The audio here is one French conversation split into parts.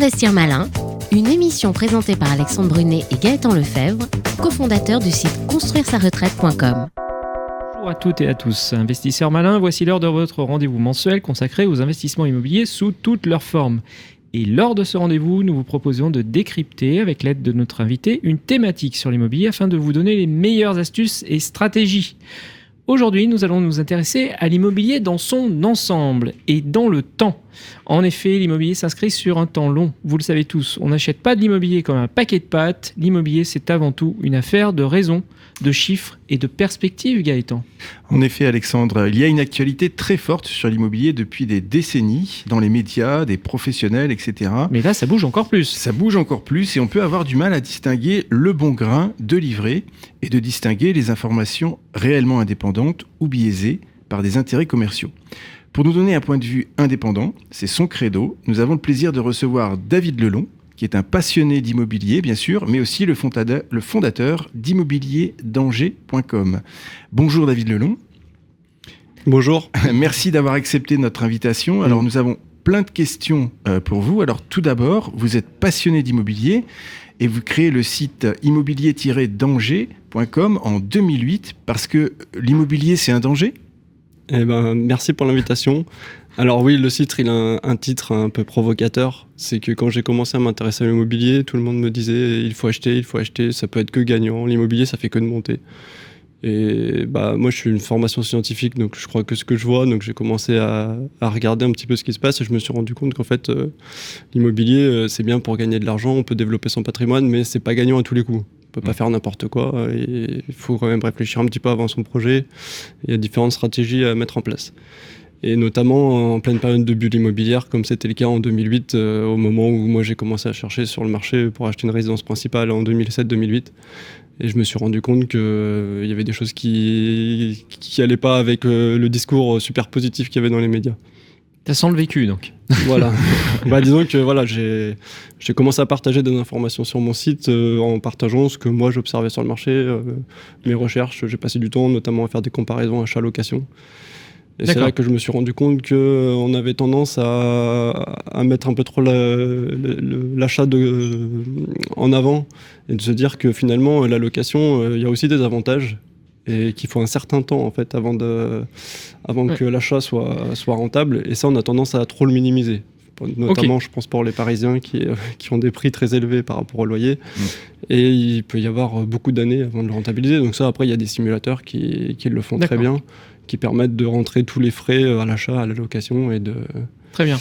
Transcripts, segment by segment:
Investir malin, une émission présentée par Alexandre Brunet et Gaëtan Lefebvre, cofondateurs du site construire-sa-retraite.com. Bonjour à toutes et à tous, investisseurs malins, voici l'heure de votre rendez-vous mensuel consacré aux investissements immobiliers sous toutes leurs formes. Et lors de ce rendez-vous, nous vous proposons de décrypter, avec l'aide de notre invité, une thématique sur l'immobilier afin de vous donner les meilleures astuces et stratégies. Aujourd'hui, nous allons nous intéresser à l'immobilier dans son ensemble et dans le temps. En effet, l'immobilier s'inscrit sur un temps long. Vous le savez tous, on n'achète pas de l'immobilier comme un paquet de pâtes. L'immobilier, c'est avant tout une affaire de raison, de chiffres et de perspectives, Gaëtan. En effet, Alexandre, il y a une actualité très forte sur l'immobilier depuis des décennies, dans les médias, des professionnels, etc. Mais là, ça bouge encore plus. Ça bouge encore plus et on peut avoir du mal à distinguer le bon grain de l'ivraie et de distinguer les informations réellement indépendantes ou biaisées par des intérêts commerciaux. Pour nous donner un point de vue indépendant, c'est son credo, nous avons le plaisir de recevoir David Lelon, qui est un passionné d'immobilier, bien sûr, mais aussi le fondateur d'immobilierdanger.com. Bonjour David Lelon. Bonjour. Merci d'avoir accepté notre invitation. Alors nous avons plein de questions pour vous. Alors tout d'abord, vous êtes passionné d'immobilier et vous créez le site immobilier-danger.com en 2008 parce que l'immobilier, c'est un danger ? Eh ben, merci pour l'invitation. Alors oui, le site, il a un titre un peu provocateur. C'est que quand j'ai commencé à m'intéresser à l'immobilier, tout le monde me disait il faut acheter, ça peut être que gagnant. L'immobilier, ça fait que de monter. Et moi, je suis une formation scientifique, donc je crois que ce que je vois, donc j'ai commencé à regarder un petit peu ce qui se passe et je me suis rendu compte qu'en fait, l'immobilier, c'est bien pour gagner de l'argent, on peut développer son patrimoine, mais c'est pas gagnant à tous les coups. On peut pas faire n'importe quoi et il faut quand même réfléchir un petit peu avant son projet. Il y a différentes stratégies à mettre en place. Et notamment en pleine période de bulle immobilière, comme c'était le cas en 2008, au moment où moi j'ai commencé à chercher sur le marché pour acheter une résidence principale en 2007-2008. Et je me suis rendu compte qu'il y avait des choses qui allaient pas avec le discours super positif qu'il y avait dans les médias. Ça sent le vécu, donc. Voilà. Disons que voilà, j'ai commencé à partager des informations sur mon site en partageant ce que moi j'observais sur le marché, mes recherches. J'ai passé du temps notamment à faire des comparaisons achat-location. Et c'est là que je me suis rendu compte qu'on avait tendance à mettre un peu trop l'achat en avant et de se dire que finalement la location, il y a aussi des avantages et qu'il faut un certain temps en fait avant que l'achat soit rentable, et ça on a tendance à trop le minimiser, notamment je pense pour les Parisiens qui ont des prix très élevés par rapport au loyer, et il peut y avoir beaucoup d'années avant de le rentabiliser. Donc ça, après il y a des simulateurs qui le font très bien, qui permettent de rentrer tous les frais à l'achat, à la location et de... Très bien.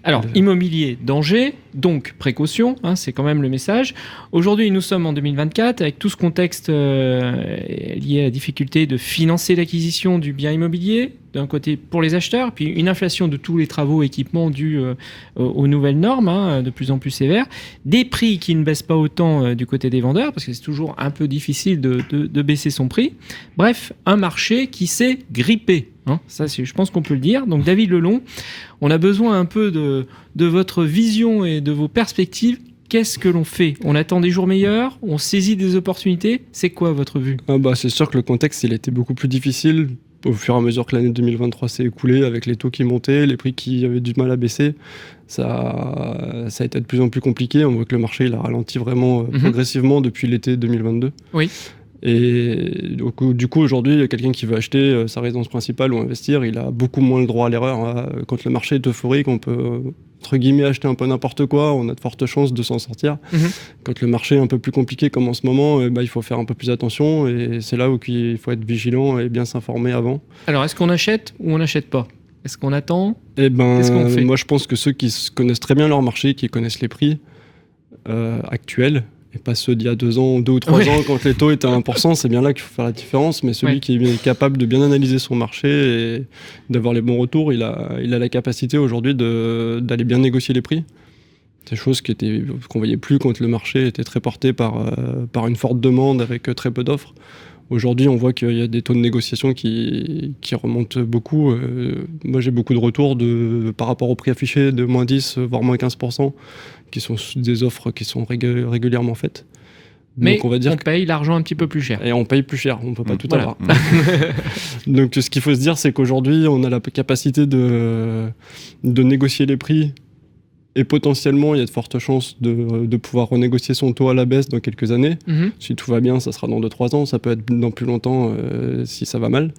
Alors, immobilier, danger, donc précaution, c'est quand même le message. Aujourd'hui, nous sommes en 2024, avec tout ce contexte lié à la difficulté de financer l'acquisition du bien immobilier, d'un côté pour les acheteurs, puis une inflation de tous les travaux et équipements dus aux nouvelles normes, de plus en plus sévères, des prix qui ne baissent pas autant du côté des vendeurs, parce que c'est toujours un peu difficile de baisser son prix. Bref, un marché qui s'est grippé. Ça, je pense qu'on peut le dire. Donc, David Lelon, on a besoin un peu de votre vision et de vos perspectives. Qu'est-ce que l'on fait ? On attend des jours meilleurs ? On saisit des opportunités ? C'est quoi votre vue ? C'est sûr que le contexte, il était beaucoup plus difficile au fur et à mesure que l'année 2023 s'est écoulée, avec les taux qui montaient, les prix qui avaient du mal à baisser. Ça a été de plus en plus compliqué. On voit que le marché, il a ralenti vraiment progressivement depuis l'été 2022. Oui. Et du coup, aujourd'hui, quelqu'un qui veut acheter sa résidence principale ou investir, il a beaucoup moins le droit à l'erreur. Quand le marché est euphorique, on peut, entre guillemets, acheter un peu n'importe quoi, on a de fortes chances de s'en sortir. Quand le marché est un peu plus compliqué comme en ce moment, il faut faire un peu plus attention, et c'est là où il faut être vigilant et bien s'informer avant. Alors, est-ce qu'on achète ou on n'achète pas ? Est-ce qu'on attend ? Qu'est-ce qu'on fait ? Moi, je pense que ceux qui connaissent très bien leur marché, qui connaissent les prix actuels, et pas ceux d'il y a 2 ans, 2 ou 3 ans, quand les taux étaient à 1%, c'est bien là qu'il faut faire la différence. Mais celui qui est capable de bien analyser son marché et d'avoir les bons retours, il a la capacité aujourd'hui d'aller bien négocier les prix. Des choses qu'on voyait plus quand le marché était très porté par une forte demande avec très peu d'offres. Aujourd'hui, on voit qu'il y a des taux de négociation qui remontent beaucoup. Moi, j'ai beaucoup de retours par rapport au prix affiché de moins 10, voire moins 15%, qui sont des offres qui sont régulièrement faites. Mais donc on paye l'argent un petit peu plus cher. Et on paye plus cher, on ne peut pas tout avoir. Donc ce qu'il faut se dire, c'est qu'aujourd'hui, on a la capacité de négocier les prix Et potentiellement, il y a de fortes chances de pouvoir renégocier son taux à la baisse dans quelques années. Si tout va bien, ça sera dans 2-3 ans. Ça peut être dans plus longtemps si ça va mal.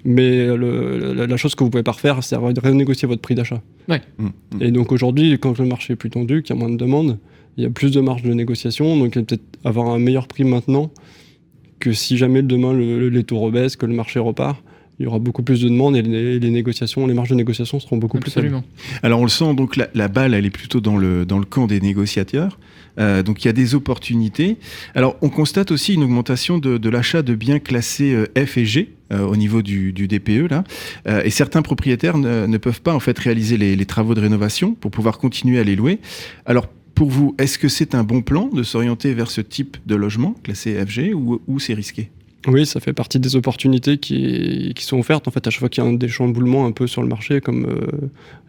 Mais la chose que vous ne pouvez pas refaire, c'est renégocier votre prix d'achat. Ouais. Et donc aujourd'hui, quand le marché est plus tendu, qu'il y a moins de demandes, il y a plus de marge de négociation. Donc il va peut-être avoir un meilleur prix maintenant que si jamais demain les taux rebaissent, que le marché repart. Il y aura beaucoup plus de demandes et les marges de négociation seront beaucoup plus faibles. Alors on le sent, donc la balle, elle est plutôt dans le camp des négociateurs. Donc il y a des opportunités. Alors on constate aussi une augmentation de l'achat de biens classés F et G au niveau du DPE là. Et certains propriétaires ne peuvent pas en fait réaliser les travaux de rénovation pour pouvoir continuer à les louer. Alors pour vous, est-ce que c'est un bon plan de s'orienter vers ce type de logement classé FG ou c'est risqué ? Oui, ça fait partie des opportunités qui sont offertes en fait à chaque fois qu'il y a un déchamboulement un peu sur le marché, comme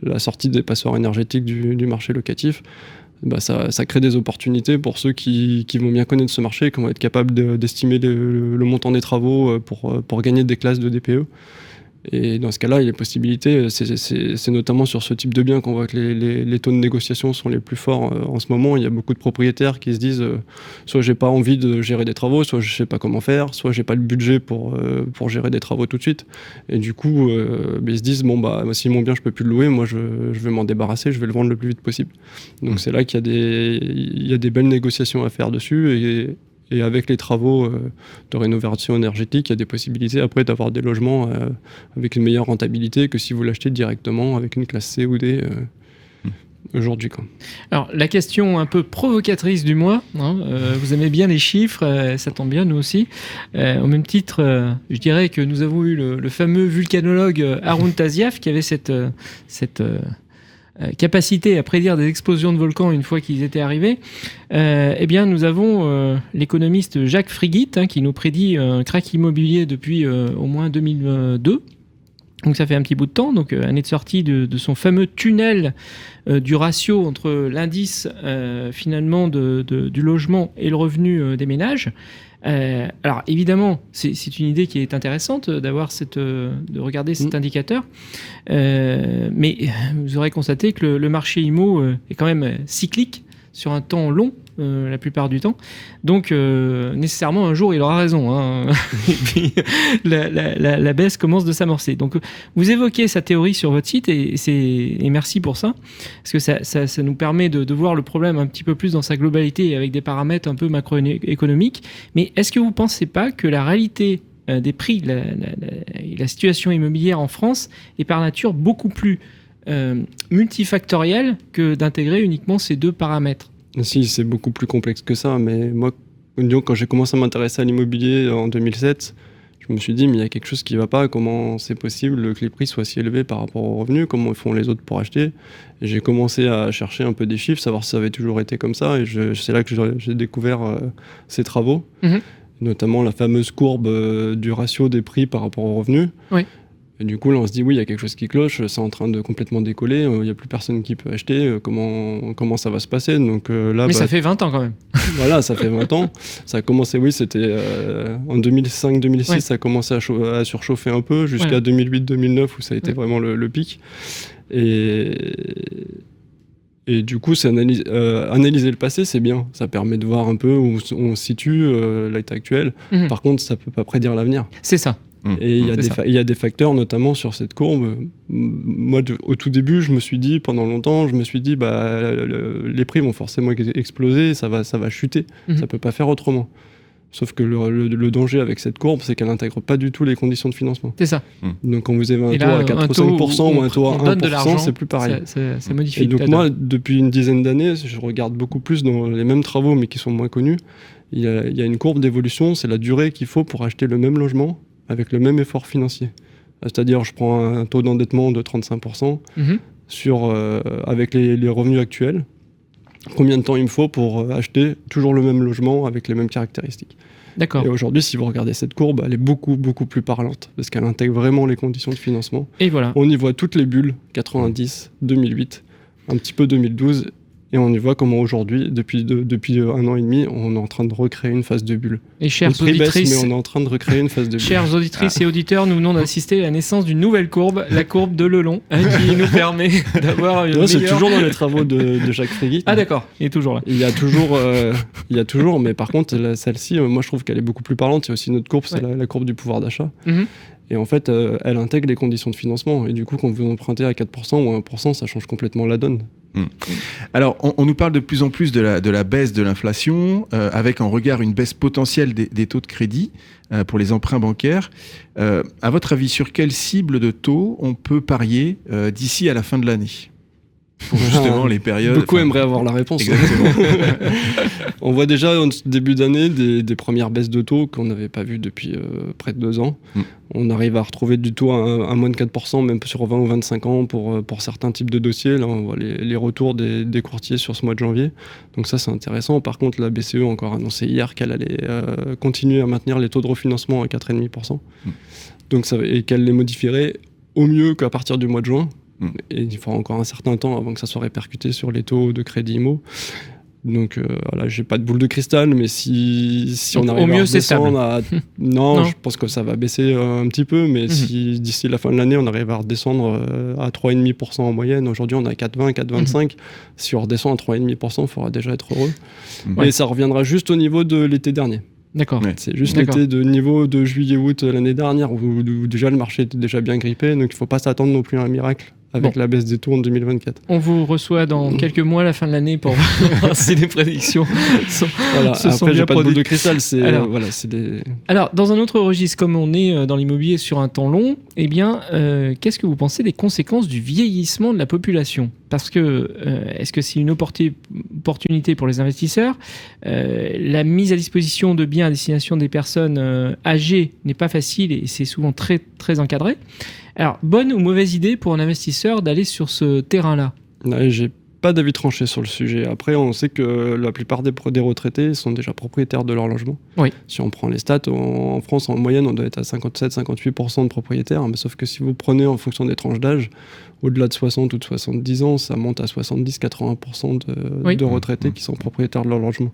la sortie des passoires énergétiques du marché locatif. Ça crée des opportunités pour ceux qui vont bien connaître ce marché, qui vont être capables d'estimer le montant des travaux pour gagner des classes de DPE. Et dans ce cas-là, il y a possibilités. C'est notamment sur ce type de bien qu'on voit que les taux de négociation sont les plus forts en ce moment. Il y a beaucoup de propriétaires qui se disent soit j'ai pas envie de gérer des travaux, soit je sais pas comment faire, soit j'ai pas le budget pour gérer des travaux tout de suite. Et du coup, ils se disent si mon bien je peux plus le louer, moi je vais m'en débarrasser, je vais le vendre le plus vite possible. Donc c'est là qu'il y a des belles négociations à faire dessus. Et avec les travaux de rénovation énergétique, il y a des possibilités après d'avoir des logements avec une meilleure rentabilité que si vous l'achetez directement avec une classe C ou D aujourd'hui. Alors, la question un peu provocatrice du mois, vous aimez bien les chiffres, ça tombe bien, nous aussi. Au même titre, je dirais que nous avons eu le fameux vulcanologue Haroun Taziaf qui avait cette capacité à prédire des explosions de volcans une fois qu'ils étaient arrivés. Eh bien, nous avons l'économiste Jacques Frigit qui nous prédit un crack immobilier depuis au moins 2002. Donc ça fait un petit bout de temps, donc année de sortie de son fameux tunnel du ratio entre l'indice finalement du logement et le revenu des ménages. Alors évidemment, c'est une idée qui est intéressante de regarder cet indicateur, mais vous aurez constaté que le marché IMO est quand même cyclique sur un temps long. La plupart du temps. Donc, nécessairement, un jour, il aura raison. Et puis, la baisse commence de s'amorcer. Donc, vous évoquez sa théorie sur votre site et merci pour ça. Parce que ça nous permet de voir le problème un petit peu plus dans sa globalité avec des paramètres un peu macroéconomiques. Mais est-ce que vous ne pensez pas que la réalité des prix, la situation immobilière en France est par nature beaucoup plus multifactorielle que d'intégrer uniquement ces deux paramètres ? Si, c'est beaucoup plus complexe que ça, mais moi, quand j'ai commencé à m'intéresser à l'immobilier en 2007, je me suis dit, mais il y a quelque chose qui ne va pas, comment c'est possible que les prix soient si élevés par rapport aux revenus, comment font les autres pour acheter. Et j'ai commencé à chercher un peu des chiffres, savoir si ça avait toujours été comme ça, et c'est là que j'ai découvert ces travaux, notamment la fameuse courbe du ratio des prix par rapport aux revenus. Oui. Et du coup, là, on se dit, oui, il y a quelque chose qui cloche, c'est en train de complètement décoller, il n'y a plus personne qui peut acheter, comment ça va se passer. Donc, mais ça fait 20 ans quand même. Voilà, ça fait 20 ans. Ça a commencé, c'était en 2005-2006, ça a commencé à surchauffer un peu, jusqu'à 2008-2009, où ça a été vraiment le pic. Et du coup, analyser le passé, c'est bien. Ça permet de voir un peu où on se situe l'état actuel. Par contre, ça ne peut pas prédire l'avenir. C'est ça. Et il y a des facteurs, notamment sur cette courbe. Moi, au tout début, pendant longtemps, les prix vont forcément exploser, ça va chuter. Ça ne peut pas faire autrement. Sauf que le danger avec cette courbe, c'est qu'elle n'intègre pas du tout les conditions de financement. C'est ça. Donc quand vous avez un taux à 4 ou 5% ou un taux à 1%, c'est plus pareil. Ça modifie. Et donc moi, depuis une dizaine d'années, je regarde beaucoup plus dans les mêmes travaux, mais qui sont moins connus. Il y a une courbe d'évolution, c'est la durée qu'il faut pour acheter le même logement avec le même effort financier. C'est-à-dire, je prends un taux d'endettement de 35% avec les revenus actuels. Combien de temps il me faut pour acheter toujours le même logement avec les mêmes caractéristiques. D'accord. Et aujourd'hui, si vous regardez cette courbe, elle est beaucoup, beaucoup plus parlante parce qu'elle intègre vraiment les conditions de financement. Et voilà. On y voit toutes les bulles, 90, 2008, un petit peu 2012 Et on y voit comment aujourd'hui, depuis 1 an et demi, on est en train de recréer une phase de bulle. Et chères Le prix baisse, auditrices, mais on est en train de recréer une phase de bulle. chères auditrices et auditeurs, nous venons d'assister à la naissance d'une nouvelle courbe, la courbe de Lelon, qui nous permet d'avoir une Non, c'est meilleure... toujours dans les travaux de Jacques Fréguy. Ah d'accord, il est toujours là. Il y a toujours, mais par contre, celle-ci, moi je trouve qu'elle est beaucoup plus parlante. Il y a aussi une autre courbe, c'est la courbe du pouvoir d'achat. Mhm. Et en fait, elle intègre les conditions de financement. Et du coup, quand vous empruntez à 4% ou à 1%, ça change complètement la donne. Alors, on nous parle de plus en plus de la baisse de l'inflation, avec en regard une baisse potentielle des taux de crédit pour les emprunts bancaires. À votre avis, sur quelle cible de taux on peut parier d'ici à la fin de l'année ? Pour justement les périodes... Beaucoup aimeraient avoir la réponse. Exactement. On voit déjà en début d'année des premières baisses de taux qu'on n'avait pas vues depuis près de 2 ans. On arrive à retrouver du taux à moins de 4%, même sur 20 ou 25 ans pour certains types de dossiers. Là, on voit les retours des courtiers sur ce mois de janvier. Donc ça, c'est intéressant. Par contre, la BCE a encore annoncé hier qu'elle allait continuer à maintenir les taux de refinancement à 4,5%. Donc et qu'elle les modifierait au mieux qu'à partir du mois de juin. Et il faudra encore un certain temps avant que ça soit répercuté sur les taux de crédit IMO. Donc voilà, j'ai pas de boule de cristal, mais si on arrive à redescendre à... Non, je pense que ça va baisser un petit peu, mais si d'ici la fin de l'année, on arrive à redescendre à 3,5% en moyenne, aujourd'hui on est à 4,20, 4,25, si on redescend à 3,5%, il faudra déjà être heureux. Et ça reviendra juste au niveau de l'été dernier. D'accord. Ouais. C'est juste l'été de niveau de juillet-août l'année dernière où déjà le marché était déjà bien grippé, donc il ne faut pas s'attendre non plus à un miracle avec la baisse des taux en 2024. On vous reçoit dans quelques mois à la fin de l'année pour voir si les prédictions se sont après, bien j'ai pas de boule produites. de cristal. Alors, dans un autre registre, comme on est dans l'immobilier sur un temps long, eh bien, qu'est-ce que vous pensez des conséquences du vieillissement de la population ? Parce que, est-ce que c'est une opportunité pour les investisseurs ? La mise à disposition de biens à destination des personnes âgées n'est pas facile et c'est souvent très, très encadré. Alors, bonne ou mauvaise idée pour un investisseur d'aller sur ce terrain-là ? J'ai pas d'avis tranché sur le sujet. Après, on sait que la plupart des retraités sont déjà propriétaires de leur logement. Oui. Si on prend les stats, en France, en moyenne, on doit être à 57-58% de propriétaires. Mais sauf que si vous prenez en fonction des tranches d'âge, au-delà de 60 ou de 70 ans, ça monte à 70-80% de retraités qui sont propriétaires de leur logement.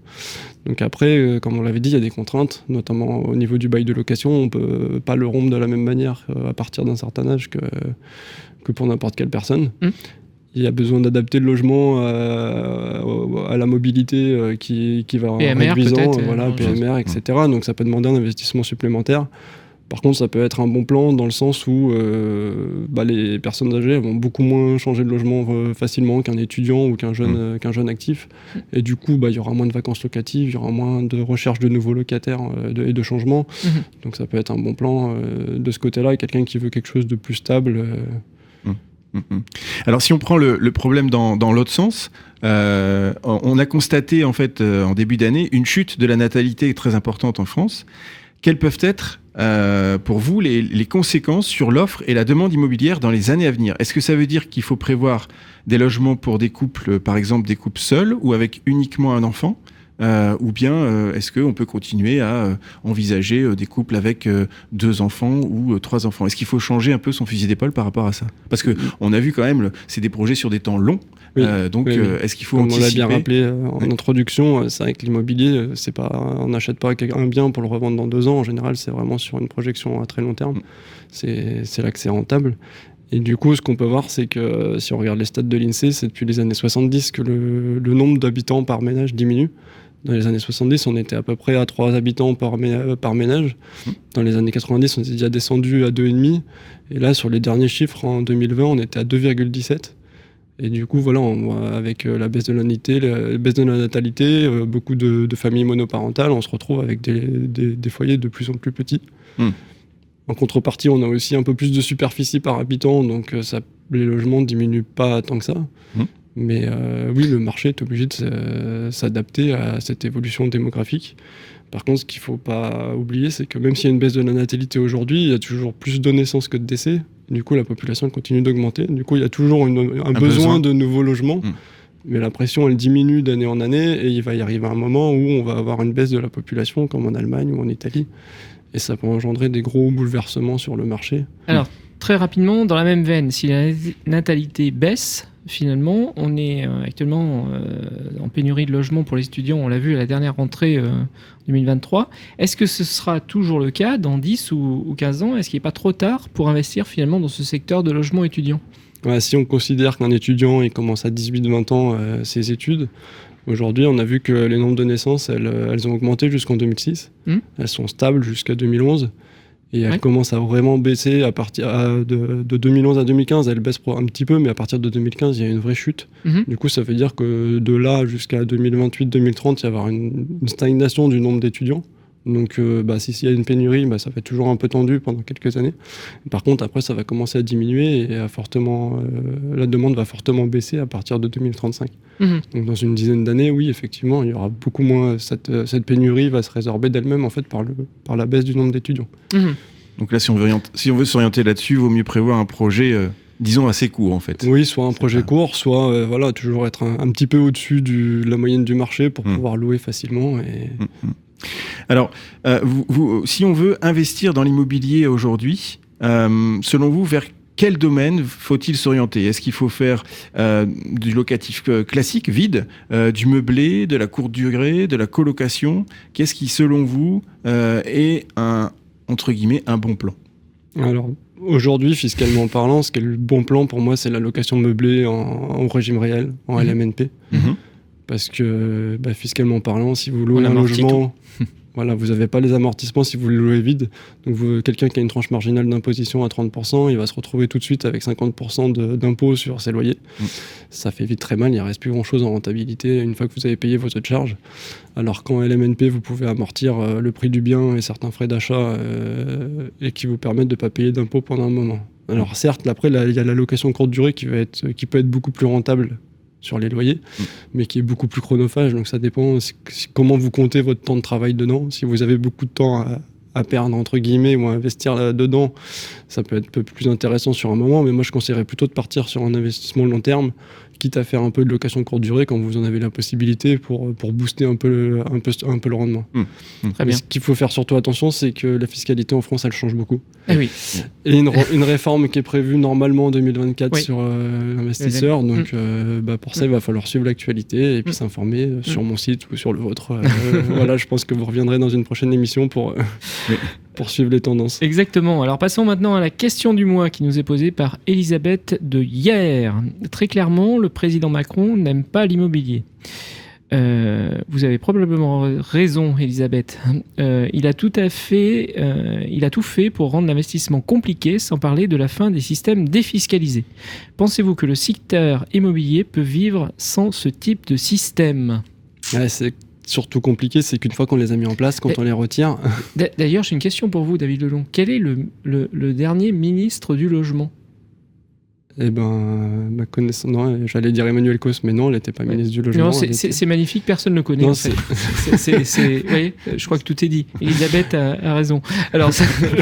Donc après, comme on l'avait dit, il y a des contraintes, notamment au niveau du bail de location. On ne peut pas le rompre de la même manière à partir d'un certain âge que pour n'importe quelle personne. Il y a besoin d'adapter le logement à la mobilité qui va PMR, réduisant, peut-être, PMR, etc. Donc ça peut demander un investissement supplémentaire. Par contre, ça peut être un bon plan dans le sens où les personnes âgées vont beaucoup moins changer de logement facilement qu'un étudiant ou qu'un jeune actif. Et du coup, il y aura moins de vacances locatives, il y aura moins de recherche de nouveaux locataires et de changements. Donc ça peut être un bon plan de ce côté-là. Quelqu'un qui veut quelque chose de plus stable... Alors si on prend le problème dans l'autre sens, on a constaté en fait en début d'année une chute de la natalité très importante en France. Quelles peuvent être pour vous les conséquences sur l'offre et la demande immobilière dans les années à venir ? Est-ce que ça veut dire qu'il faut prévoir des logements pour des couples, par exemple des couples seuls ou avec uniquement un enfant ? Ou bien est-ce qu'on peut continuer à envisager des couples avec 2 enfants ou 3 enfants ? Est-ce qu'il faut changer un peu son fusil d'épaule par rapport à ça ? Parce qu'on a vu quand même, c'est des projets sur des temps longs. Oui. Est-ce qu'il faut Comme anticiper ? on l'a bien rappelé en introduction, c'est vrai que l'immobilier, on n'achète pas un bien pour le revendre dans 2 ans. En général, c'est vraiment sur une projection à très long terme. C'est là que c'est rentable. Et du coup, ce qu'on peut voir, c'est que si on regarde les stats de l'INSEE, c'est depuis les années 70 que le nombre d'habitants par ménage diminue. Dans les années 70, on était à peu près à 3 habitants par ménage. Dans les années 90, on était déjà descendu à 2,5. Et là, sur les derniers chiffres, en 2020, on était à 2,17. Et du coup, voilà, avec la baisse de la natalité, beaucoup de familles monoparentales, on se retrouve avec des foyers de plus en plus petits. En contrepartie, on a aussi un peu plus de superficie par habitant, donc les logements ne diminuent pas tant que ça. Mais oui, le marché est obligé de s'adapter à cette évolution démographique. Par contre, ce qu'il ne faut pas oublier, c'est que même s'il y a une baisse de la natalité aujourd'hui, il y a toujours plus de naissances que de décès. Du coup, la population continue d'augmenter. Du coup, il y a toujours un besoin de nouveaux logements. Mais la pression, elle diminue d'année en année. Et il va y arriver un moment où on va avoir une baisse de la population, comme en Allemagne ou en Italie. Et ça peut engendrer des gros bouleversements sur le marché. Alors, très rapidement, dans la même veine, si la natalité baisse, finalement, on est actuellement en pénurie de logements pour les étudiants, on l'a vu à la dernière rentrée 2023. Est-ce que ce sera toujours le cas dans 10 ou 15 ans? Est-ce qu'il n'est pas trop tard pour investir finalement dans ce secteur de logement étudiant? Ouais, si on considère qu'un étudiant il commence à 18-20 ans ses études, aujourd'hui on a vu que les nombres de naissances elles ont augmenté jusqu'en 2006, elles sont stables jusqu'à 2011. Et elle commence à vraiment baisser à partir de 2011 à 2015. Elle baisse un petit peu, mais à partir de 2015, il y a une vraie chute. Du coup, ça veut dire que de là jusqu'à 2028-2030, il va y avoir une stagnation du nombre d'étudiants. Donc, s'il y a une pénurie, ça va être toujours un peu tendu pendant quelques années. Par contre, après, ça va commencer à diminuer et la demande va fortement baisser à partir de 2035. Donc, dans une dizaine d'années, oui, effectivement, il y aura beaucoup moins. Cette pénurie va se résorber d'elle-même en fait par la baisse du nombre d'étudiants. Donc là, si on veut s'orienter là-dessus, il vaut mieux prévoir un projet, disons, assez court en fait. Oui, soit un projet court, soit toujours être un petit peu au-dessus de la moyenne du marché pour pouvoir louer facilement. Alors, si on veut investir dans l'immobilier aujourd'hui, selon vous, vers quel domaine faut-il s'orienter? Est-ce qu'il faut faire du locatif classique, vide, du meublé, de la courte durée, de la colocation? Qu'est-ce qui, selon vous, est entre guillemets, un bon plan? Alors, aujourd'hui, fiscalement parlant, ce qui est le bon plan pour moi, c'est la location meublée en régime réel, en LMNP. Parce que, fiscalement parlant, si vous louez un logement... Voilà, vous n'avez pas les amortissements si vous le louez vide. Donc quelqu'un qui a une tranche marginale d'imposition à 30%, il va se retrouver tout de suite avec 50% d'impôt sur ses loyers. Ça fait vite très mal, il ne reste plus grand-chose en rentabilité une fois que vous avez payé vos autres charges. Alors qu'en LMNP, vous pouvez amortir le prix du bien et certains frais d'achat et qui vous permettent de ne pas payer d'impôt pendant un moment. Alors certes, après, il y a la location courte durée qui peut être beaucoup plus rentable sur les loyers, mais qui est beaucoup plus chronophage. Donc ça dépend comment vous comptez votre temps de travail dedans. Si vous avez beaucoup de temps à perdre, entre guillemets, ou à investir là-dedans, ça peut être un peu plus intéressant sur un moment, mais moi je conseillerais plutôt de partir sur un investissement long terme, quitte à faire un peu de location courte durée quand vous en avez la possibilité pour booster un peu le rendement. Très bien. Ce qu'il faut faire surtout attention, c'est que la fiscalité en France, elle change beaucoup. Oui. Et une réforme qui est prévue normalement en 2024 sur l'investisseur. Donc pour ça, il va falloir suivre l'actualité et puis s'informer sur mon site ou sur le vôtre. Voilà, je pense que vous reviendrez dans une prochaine émission pour suivre les tendances. Exactement. Alors passons maintenant à la question du mois qui nous est posée par Elisabeth de Hier. Très clairement, le président Macron n'aime pas l'immobilier. Vous avez probablement raison, Elisabeth. Il a tout fait pour rendre l'investissement compliqué, sans parler de la fin des systèmes défiscalisés. Pensez-vous que le secteur immobilier peut vivre sans ce type de système? C'est surtout compliqué, c'est qu'une fois qu'on les a mis en place, quand on les retire... D'ailleurs, j'ai une question pour vous, David Lelong. Quel est le dernier ministre du logement? Ma connaissance... Non, j'allais dire Emmanuel Cos, mais non, elle n'était pas ministre du Logement. Non, c'est magnifique, personne ne le connaît. Non, vous voyez, je crois que tout est dit. Elisabeth a raison. Alors,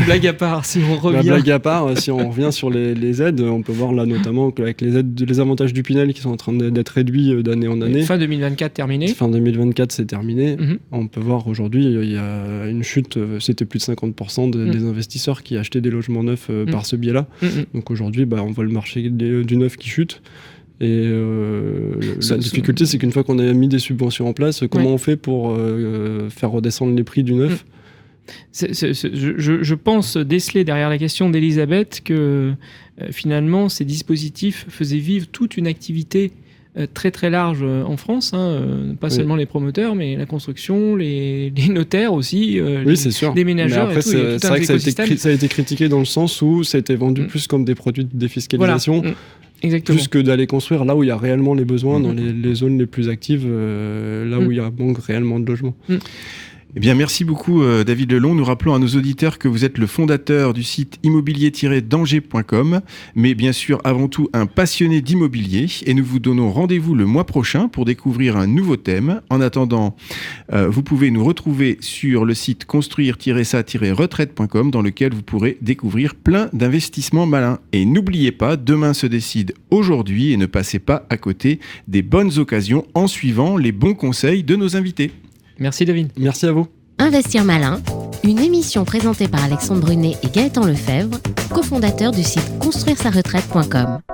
blague à part, si on revient... Blague à part, si on revient sur les aides, on peut voir là notamment qu'avec les avantages du Pinel qui sont en train d'être réduits d'année en année. Fin 2024 terminé. Fin 2024, c'est terminé. On peut voir aujourd'hui, il y a une chute, c'était plus de 50% des investisseurs qui achetaient des logements neufs par ce biais-là. Donc aujourd'hui, on voit le marché du neuf qui chute. Et la difficulté, c'est qu'une fois qu'on a mis des subventions en place, comment on fait pour faire redescendre les prix du neuf? Je pense déceler derrière la question d'Elisabeth que finalement ces dispositifs faisaient vivre toute une activité très très large en France, pas seulement les promoteurs, mais la construction, les notaires aussi, c'est sûr. Les ménageurs. Mais après, c'est vrai que ça a été critiqué dans le sens où ça a été vendu plus comme des produits de défiscalisation. Voilà. Exactement. Plus que d'aller construire là où il y a réellement les besoins, dans les zones les plus actives, là où il y a manque réellement de logements. Eh bien, merci beaucoup, David Lelong. Nous rappelons à nos auditeurs que vous êtes le fondateur du site immobilier-danger.com, mais bien sûr, avant tout, un passionné d'immobilier. Et nous vous donnons rendez-vous le mois prochain pour découvrir un nouveau thème. En attendant, vous pouvez nous retrouver sur le site construire-ça-retraite.com, dans lequel vous pourrez découvrir plein d'investissements malins. Et n'oubliez pas, demain se décide aujourd'hui et ne passez pas à côté des bonnes occasions en suivant les bons conseils de nos invités. Merci David. Merci à vous. Investir malin, une émission émission présentée par Alexandre Brunet et Gaëtan Lefebvre, cofondateurs du site construire-sa-retraite.com.